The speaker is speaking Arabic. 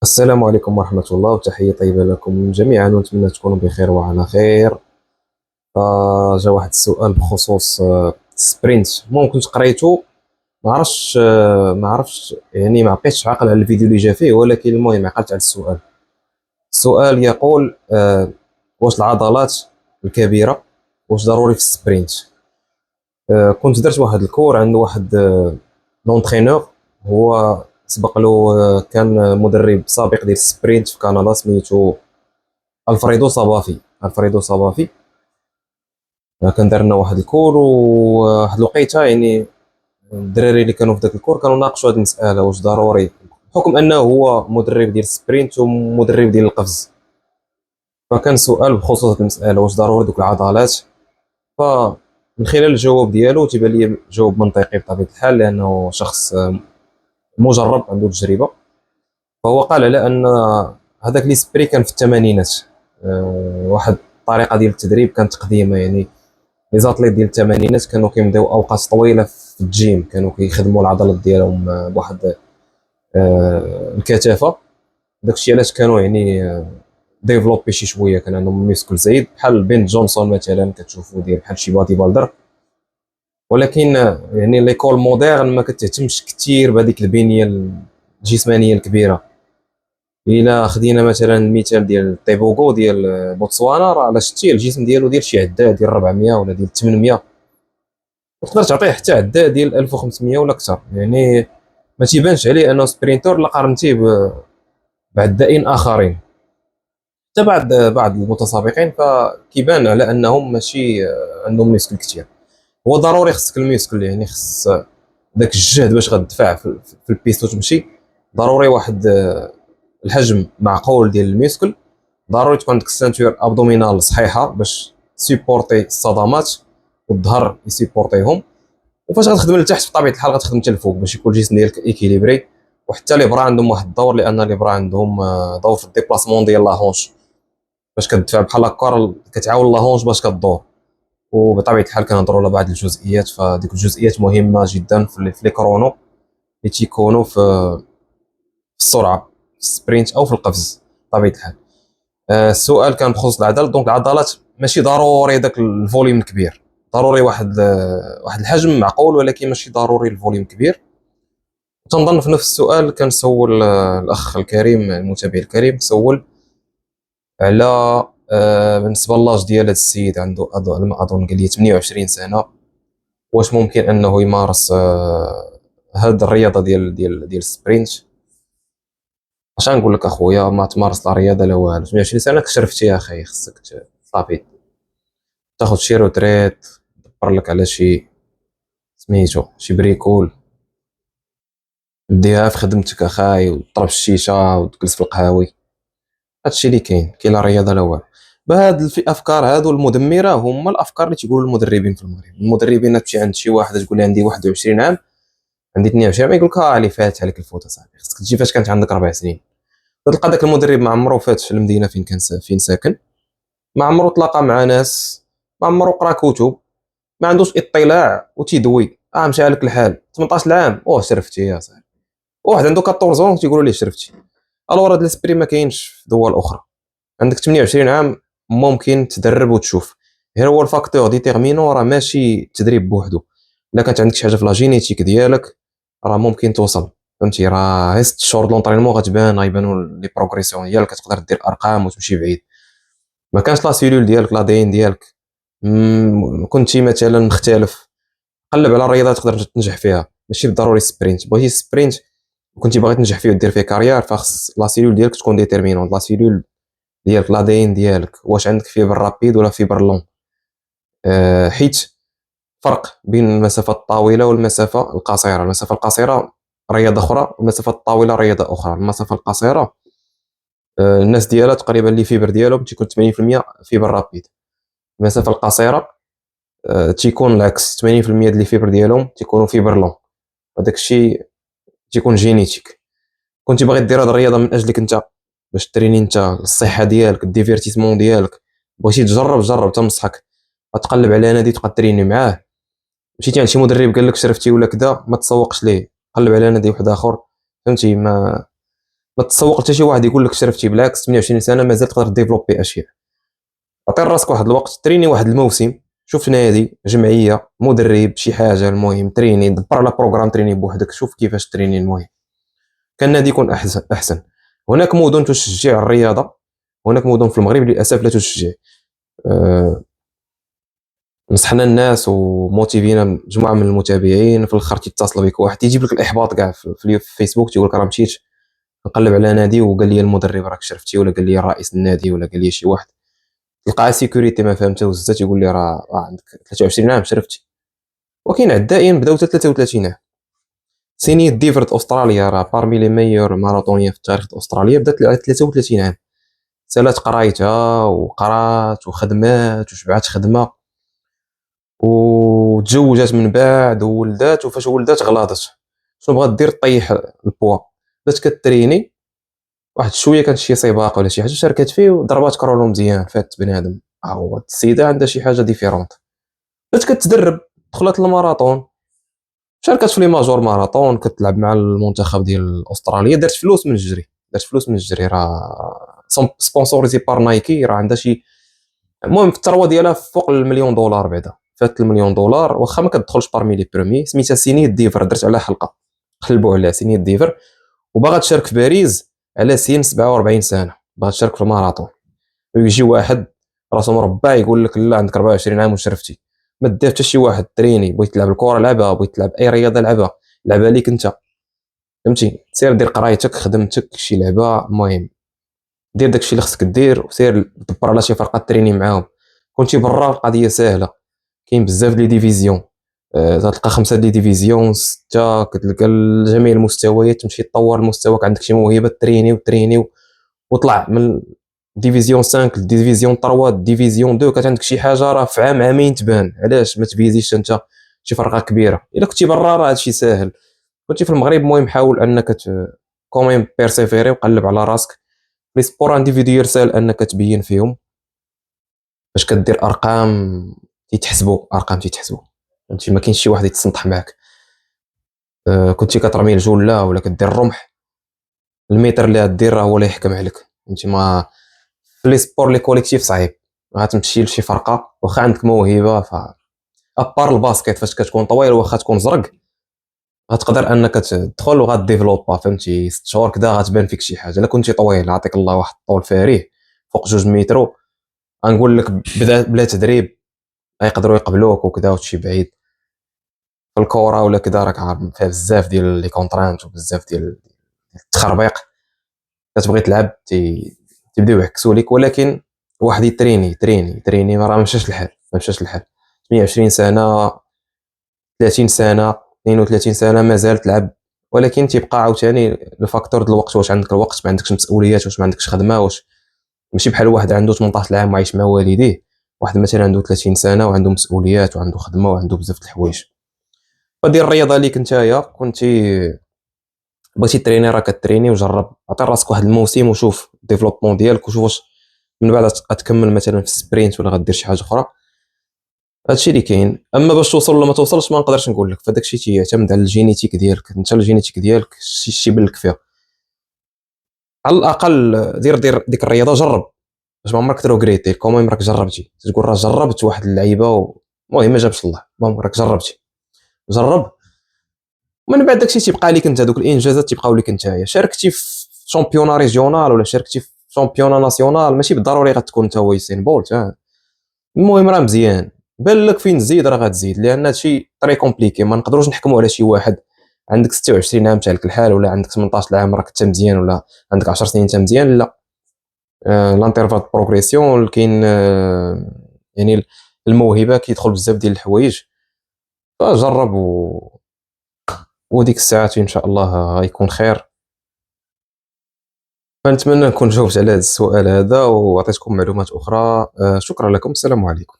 السلام عليكم ورحمة الله وتحية طيبة لكم جميعا، ونتمنى تكونوا بخير وعلى خير. جا واحد السؤال بخصوص السبرينت. المهم كنت قريته، ما عرفتش يعني، ما بقيتش عاقل على الفيديو اللي جا فيه، ولكن المهم عقلت على السؤال. السؤال يقول واش العضلات الكبيرة واش ضروري في السبرينت؟ كنت درت واحد الكور عند واحد لونترينور، هو سبق له، كان مدرب سابق ديال السبرينت في كندا، سميتو الفريدو صبافي. كان دار لنا واحد الكور، وواحد الوقيته يعني الدراري اللي كانوا في ذاك الكور كانوا ناقشوا هذه المساله، واش ضروري بحكم انه هو مدرب ديال السبرينت ومدرب ديال القفز. فكان سؤال بخصوص هذه المساله، واش ضروري دوك العضلات. فمن خلال الجواب ديالو تيبان لي جواب منطقي بطبيعه الحال، لانه شخص مجرب عنده تجربه. فهو قال على ان هذاك لي سبري كان في الثمانينات، واحد الطريقه ديال التدريب كانت قديمه يعني. لي زاتليت ديال الثمانينات كانوا كيمضيو اوقات طويله في الجيم، كانوا كيخدموا العضلات ديالهم بواحد الكثافه. داكشي علاش كانوا يعني ديفلوبي شي شويه، كان عندهم ميسكل زايد بحال بين جونسون مثلا، كتشوفوا داير بحال شي بادي بالدر. ولكن يعني ليكول موديرن ما كتهتمش كثير بهذيك البنيه الجسمانيه الكبيره. الا خدينا مثلا المثال ديال تيبوغو ديال بوتسوانا، راه على شتي الجسم ديالو ديال شي عداد ديال 400 ولا ديال 800، تقدر تعطيه حتى عداد ديال 1500 ولا اكثر يعني. ما تيبانش عليه انه سبرينتور لا قارنتيه بعدائين اخرين. حتى بعض المتسابقين فكيبان على انهم ماشي عندهم ميسكل كثير. هو ضروري خصك الميسكل، يعني خص داك الجهد باش غتدفع في البيست وتمشي. ضروري واحد الحجم معقول ديال الميسكل. ضروري تكون عندك السانتور ابدومينال صحيحه باش سيبورتي الصدمات، والظهر يسيبورتيهم. وفاش غتخدم لتحت بطبيعه الحال غتخدم حتى الفوق باش يكون الجسم ديالك ايكيليبري. وحتى لي برا عندهم واحد الدور، لان لي برا عندهم دور في الديبلاسمون ديال لا هونش، باش كتدفع بحال هكا كتعاون لا هونش باش كدور. وبطبيعه الحال كنهضروا على بعض الجزئيات، فديك الجزئيات مهمه جدا في لي كرونو اللي تيكونوا في السرعه، في السبرينت او في القفز بطبيعه الحال. السؤال كان بخصوص العضلات. دونك العضلات ماشي ضروري داك الفوليوم الكبير، ضروري واحد الحجم معقول، ولكن ماشي ضروري الفوليوم كبير. تنظن في نفس السؤال كان سول الاخ الكريم، المتابع الكريم، سول على بالنسبه للاج ديال هذا السيد، عنده على ما اظن قال لي 28 سنه، واش ممكن انه يمارس هاد الرياضه ديال السبرينت؟ اش غنقول لك اخويا، ما تمارس لا رياضه لا والو. 28 سنه كشرفتي يا اخي، خصك صافي تاخذ شي روتريت، دبر لك على شي سميتو شي بريكول، ديها في خدمتك اخاي، وضرب الشيشه وتجلس في القهاوي. هادشي اللي كاين لا رياضه لا والو. بهاد الافكار هادو المدمره هما الافكار اللي تيقولوا المدربين في المغرب. المدربين تمشي عند شي واحد تقول له عندي 21 عام، عندي 22 عام، يقول لك اللي فات عليك الفوت صاحبي، خصك تجي فاش كانت عندك 4 سنين. تلقى داك المدرب ما عمرو فات في المدينه فين ساكن، ما عمرو تلاقى مع ناس، ما عمرو قرا كتب، ما عندوش اطلاع وتيدوي. مشى لك الحال 18 عام شرفتي يا صاحبي. واحد عنده 14 عام تيقولوا ليه شرفتي. الوغ هاد الاسبري ما كاينش في دول اخرى. عندك 28 عام ممكن تدرب وتشوف. غير هو الفاكتور ديتيرمينون راه ماشي التدريب بوحدو. الا كانت عندك شي حاجه في لا جينيتيك ديالك راه ممكن توصل. فهمتي؟ راه غير 6 شهور لونطرينمون غيبانوا لي بروغريسيون ديالك، تقدر دير ارقام وتمشي بعيد. ما كانش لا سيلول ديالك، لا دي ان ديالك كنتي مثلا مختلف، قلب على الرياضات تقدر تنجح فيها. ماشي بالضروري سبرينت. بغيتي سبرينت وكنتي باغي تنجح فيه ودير فيه كارير، فخص لا سيلول ديالك تكون ديتيرمينون. لا سيلول ديالك، لا دي ان ديالك، واش عندك فيبر رابيد ولا فيبر لون. حيت فرق بين المسافه الطويله والمسافه القصيره. المسافه القصيره رياضه اخرى، والمسافه الطويله رياضه اخرى. المسافه القصيره الناس ديالها تقريبا اللي فيبر ديالهم تيكون 80% فيبر رابيد. المسافه القصيره تيكون العكس، 80% ديال لي فيبر ديالهم تيكونوا فيبر لون. هذاك الشيء تيكون جينيتيك. كنتي باغي دير هاد الرياضه من اجلك انت، باش تريني انت الصحه ديالك، الديفيرتيسمون ديالك، بغيتي تجرب جرب تنصحك تقلب على نادي تبقى تريني معاه. مشيتي عند شي مدرب قال لك شرفتي ولا كذا، ما تسوقش ليه، قلب على نادي واحد اخر. فهمتي؟ ما ما تسوق حتى شي واحد يقول لك شرفتي، بالعكس 28 سنه مازال تقدر ديفلوبي اشياء. عطي راسك واحد الوقت، تريني واحد الموسم، شوف نادي، جمعيه، مدرب، شي حاجه، المهم تريني، دبر على بروغرام تريني بوحدك، شوف كيفاش تريني. المهم كان النادي يكون احسن. هناك مدن تشجع الرياضه، هناك مدن في المغرب للاسف لا تشجع. أه نصحنا الناس وموتيفينا مجموعه من المتابعين، في الاخر تيتصلوا بك واحد تيجيب لك الاحباط كاع في فيسبوك، تيقول لك راه مشيت نقلب على نادي وقال لي المدرب راك شرفتي، ولا قال لي رئيس النادي، ولا قال لي شي واحد تلقى سيكوريتي ما فهمته وزات يقول لي راه عندك 23 عام شرفتي. وكاين عدائين بداو حتى 33 عام. سيني ديفرت استراليا راه بارمي لي ميور ماراطونيين في التاريخ استراليا، بدات على 33 عام. سالات قرايتها وقرات وخدمات وشبعات خدمه وتزوجات من بعد وولدات، وفاش ولدات غلاضت شنو بغات دير؟ طيح البوا. بدات كتريني واحد شويه، كانت شي سباق ولا شي حاجه شاركت فيه وضربات كرونو مزيان، فات بنادم هو السيده عندها شي حاجه ديفيرونت. بدات كتدرب، دخلت الماراطون، شاركت في لي ماجور ماراطون، كتلعب مع المنتخب ديال استراليا، درت فلوس من الجري، راه سبونسوريزي بار نايكي، راه عندها شي، المهم في الثروه ديالها فوق المليون دولار، بعدا فات المليون دولار، واخا ما كتدخلش بارمي لي برومي. سميتها سيني ديفر، درت عليها حلقه، قلبوا عليها سيني ديفر، وباغا تشارك في باريس على سن 47 سنه، باغا تشارك في الماراطون. ويجي واحد راسو مربع يقول لك لا عندك 24 عام وشرفتي. ما دير حتى شي واحد تريني، بغيت تلعب الكره لعبها، بغيت تلعب اي رياضه لعبها ليك انت، فهمتي؟ سير دير قرايتك، خدمتك، شي لعبه، المهم دير داكشي اللي خصك دير، وسير دبر على شي فرقات تريني معاهم. كنتي برا القضيه سهله، كاين بزاف لي ديفيزيون، تلقى 5 دي ديفيزيون 6، كتلقى جميع المستويات، تمشي تطور مستواك، عندك شي موهبه تريني وطلع من ديفيزيون 5 ديفيزيون 3 ديفيزيون 2، كانت عندك شي حاجه راه في عام عامين تبان. علاش ما تبيزيش انت شي فرقه كبيره؟ الا كنتي برا راه هادشي ساهل، كنتي في المغرب المهم حاول انك كوميم بيرسيفيري وقلب على راسك. لي سبور انديفيديوال ساهل انك تبين فيهم، باش كدير ارقام تيتحسبوا، فهمتي؟ ما كاينش شي واحد يتسنطح معاك. كنتي كترمي الجله ولا كدير الرمح، المتر اللي غدير راه هو اللي يحكم عليك، فهمتي؟ ما في لي سبور لي كوليكتيف صعيب، غتمشي لشي فرقه واخا عندك موهبه، ابار الباسكيت فاش كتكون طويل واخا تكون زرق غتقدر انك تدخل وغاديفلوبا، فهمتي؟ 6 شهور كدا غتبان فيك شي حاجه. الا كنتي طويل عطيك الله واحد الطول فارغ فوق 2 متر، غنقول لك بلا تدريب غيقدروا يقبلوك وكذا وتمشي بعيد. في الكره ولا كذا راك عارف فيها بزاف ديال لي كونطرانت وبزاف ديال التخربيق، كتبغي تلعب تيبداو يعكسوا لك. ولكن واحد يتريني ما راه مشاش الحال، 28 سنه، 30 سنه، 32 سنه مازال تلعب. ولكن تيبقى عاوتاني الفاكتور ديال الوقت، واش عندك الوقت، ما عندكش مسؤوليات، واش ما عندكش خدمه، واش ماشي بحال واحد عنده 18 عام وعايش مع والديه، واحد مثلا عنده 30 سنه وعنده مسؤوليات وعنده خدمه وعنده بزاف د الحوايج. فدير الرياضه اللي كنتايا كنتي بغيتي تريني راه كتريني، وجرب عطي راسك واحد الموسم وشوف الديفلوبمون ديالك، وشوف واش من بعد غتكمل مثلا في السبرينت ولا غدير شي حاجه اخرى. هادشي اللي كاين. اما باش توصل ولا ما توصلش ما نقدرش نقول لك، فداك الشيء تيعتمد على الجينيتيك ديالك انت، الجينيتيك ديالك شي يبان فيها. على الاقل دير ديك الرياضه، جرب باش ما عمرك تروغريتي، كوميم راك جربتي، تقول راه جربت واحد اللعيبه المهم ما جابش الله، المهم راك جربتي، جرب. ومن بعد داكشي تيبقى لك انت، دوك الانجازات تيبقاو لك نتايا. شاركتي في شامبيونا ريجيونال ولا شاركتي في شامبيونا ناسيونال، ماشي بالضروري غتكون انت هو يسين بولت، المهم راه مزيان. بان لك فين تزيد راه غتزيد، لان هادشي طري كومبليكي، ما نقدروش نحكموا على شي واحد عندك 26 عام تاعك الحال، ولا عندك 18 عام راك انت مزيان، ولا عندك 10 سنين انت مزيان. لا، لانترفال بروغريسيون كاين، يعني الموهبه كيدخل بزاف ديال الحوايج. فجرب وديك الساعات ان شاء الله غيكون خير. فنتمنى نكون جاوبت على هذا السؤال هذا وعطيتكم معلومات اخرى. شكرا لكم، السلام عليكم.